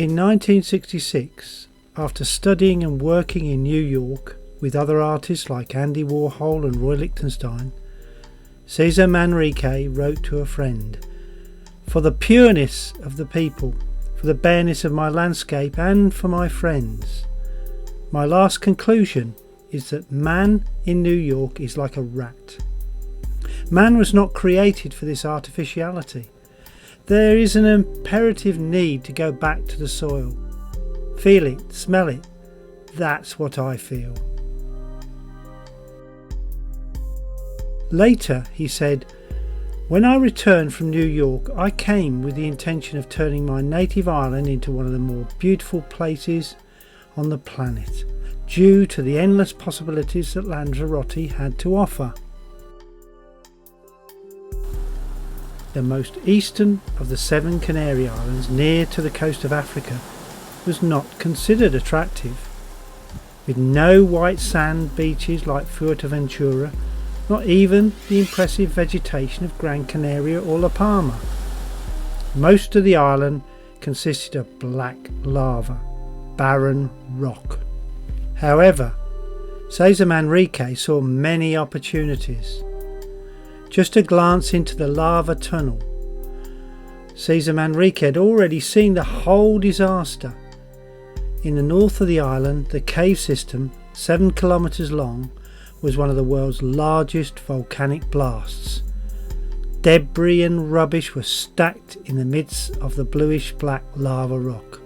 In 1966, after studying and working in New York with other artists like Andy Warhol and Roy Lichtenstein, César Manrique wrote to a friend, "For the pureness of the people, for the bareness of my landscape and for my friends, my last conclusion is that man in New York is like a rat. Man was not created for this artificiality. There is an imperative need to go back to the soil. Feel it, smell it. That's what I feel." Later, he said, "When I returned from New York, I came with the intention of turning my native island into one of the more beautiful places on the planet, due to the endless possibilities that Lanzarote had to offer. The most eastern of the 7 Canary Islands, near to the coast of Africa, was not considered attractive. With no white sand beaches like Fuerteventura, not even the impressive vegetation of Gran Canaria or La Palma. Most of the island consisted of black lava, barren rock. However, César Manrique saw many opportunities. Just a glance into the lava tunnel, César Manrique had already seen the whole disaster. In the north of the island, the cave system, 7 kilometers long, was one of the world's largest volcanic blasts. Debris and rubbish were stacked in the midst of the bluish black lava rock.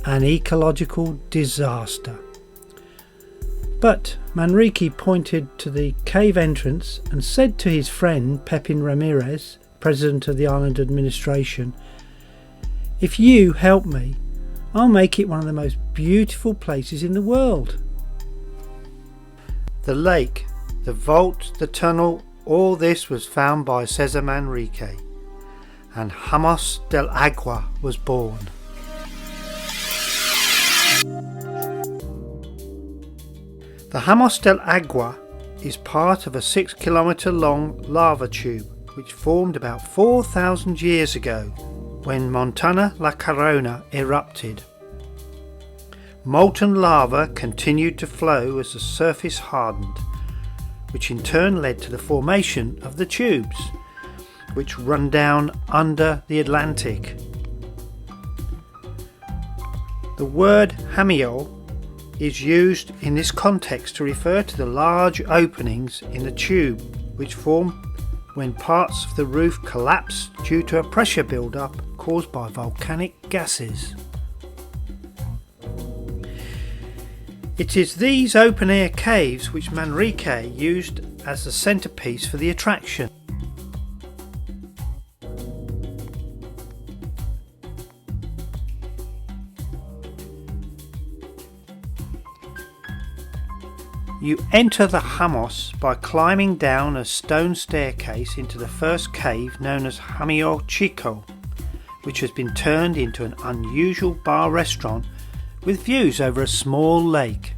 An ecological disaster. But Manrique pointed to the cave entrance and said to his friend Pepin Ramirez, president of the island administration, "If you help me, I'll make it one of the most beautiful places in the world." The lake, the vault, the tunnel, all this was found by César Manrique, and Hamos del Agua was born. The Hamos del Agua is part of a 6-kilometer long lava tube which formed about 4,000 years ago when Montana La Corona erupted. Molten lava continued to flow as the surface hardened, which in turn led to the formation of the tubes, which run down under the Atlantic. The word Hamio is used in this context to refer to the large openings in the tube which form when parts of the roof collapse due to a pressure build-up caused by volcanic gases. It is these open-air caves which Manrique used as the centerpiece for the attraction. You enter the Hamos by climbing down a stone staircase into the first cave known as Hamio Chico, which has been turned into an unusual bar restaurant with views over a small lake.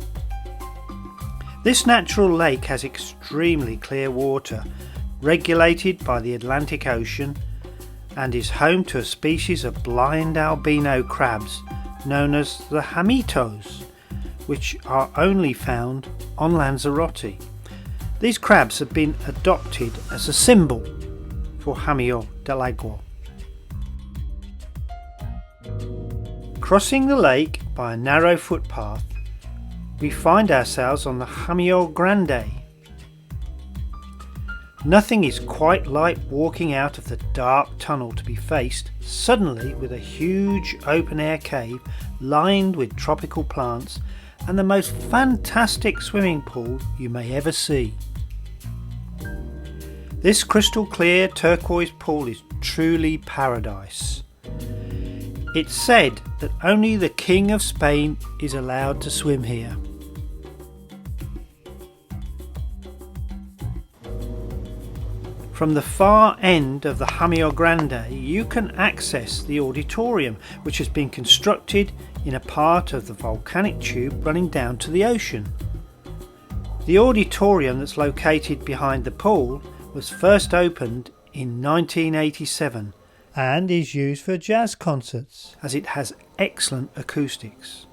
This natural lake has extremely clear water, regulated by the Atlantic Ocean, and is home to a species of blind albino crabs known as the hamitos, which are only found on Lanzarote. These crabs have been adopted as a symbol for Hamio del Agua. Crossing the lake by a narrow footpath, we find ourselves on the Hamio Grande. Nothing is quite like walking out of the dark tunnel to be faced suddenly with a huge open-air cave lined with tropical plants and the most fantastic swimming pool you may ever see. This crystal clear turquoise pool is truly paradise. It's said that only the King of Spain is allowed to swim here. From the far end of the Hamio Grande, you can access the auditorium, which has been constructed in a part of the volcanic tube running down to the ocean. The auditorium that's located behind the pool was first opened in 1987 and is used for jazz concerts, as it has excellent acoustics.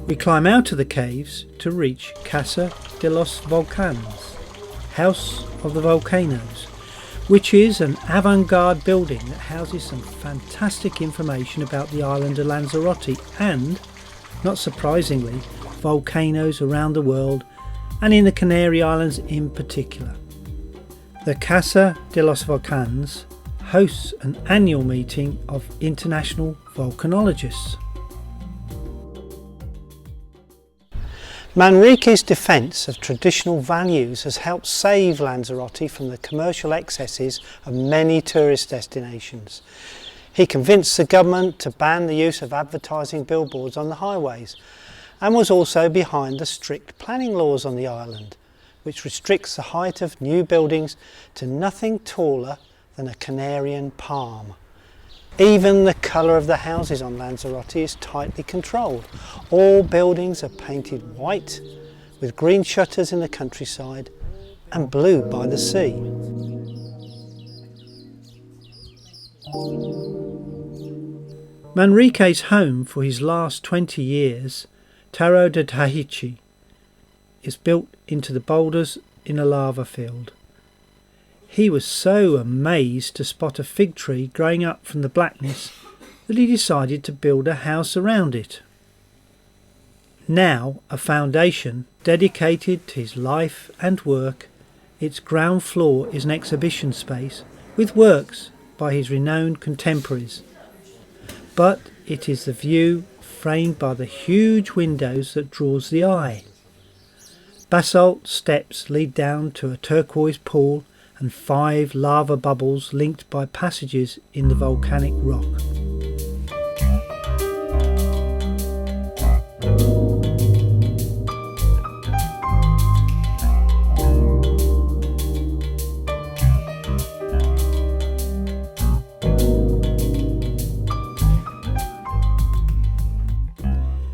We climb out of the caves to reach Casa de los Volcanes, House of the Volcanoes, which is an avant-garde building that houses some fantastic information about the island of Lanzarote and, not surprisingly, volcanoes around the world and in the Canary Islands in particular. The Casa de los Volcanes hosts an annual meeting of international volcanologists. Manrique's defence of traditional values has helped save Lanzarote from the commercial excesses of many tourist destinations. He convinced the government to ban the use of advertising billboards on the highways and was also behind the strict planning laws on the island, which restricts the height of new buildings to nothing taller than a Canarian palm. Even the colour of the houses on Lanzarote is tightly controlled. All buildings are painted white with green shutters in the countryside and blue by the sea. Manrique's home for his last 20 years, Taro de Tahichi, is built into the boulders in a lava field. He was so amazed to spot a fig tree growing up from the blackness that he decided to build a house around it. Now a foundation dedicated to his life and work, its ground floor is an exhibition space with works by his renowned contemporaries. But it is the view framed by the huge windows that draws the eye. Basalt steps lead down to a turquoise pool and 5 lava bubbles linked by passages in the volcanic rock.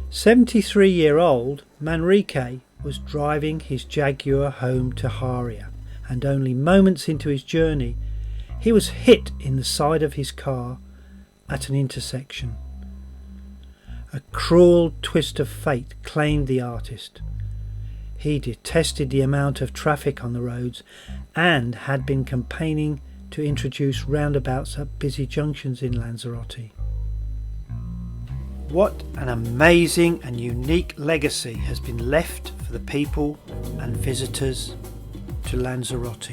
"73-year-old Manrique was driving his Jaguar home to Haria, and only moments into his journey he was hit in the side of his car at an intersection. A cruel twist of fate claimed the artist. He detested the amount of traffic on the roads and had been campaigning to introduce roundabouts at busy junctions in Lanzarote. What an amazing and unique legacy has been left for the people and visitors to Lanzarote.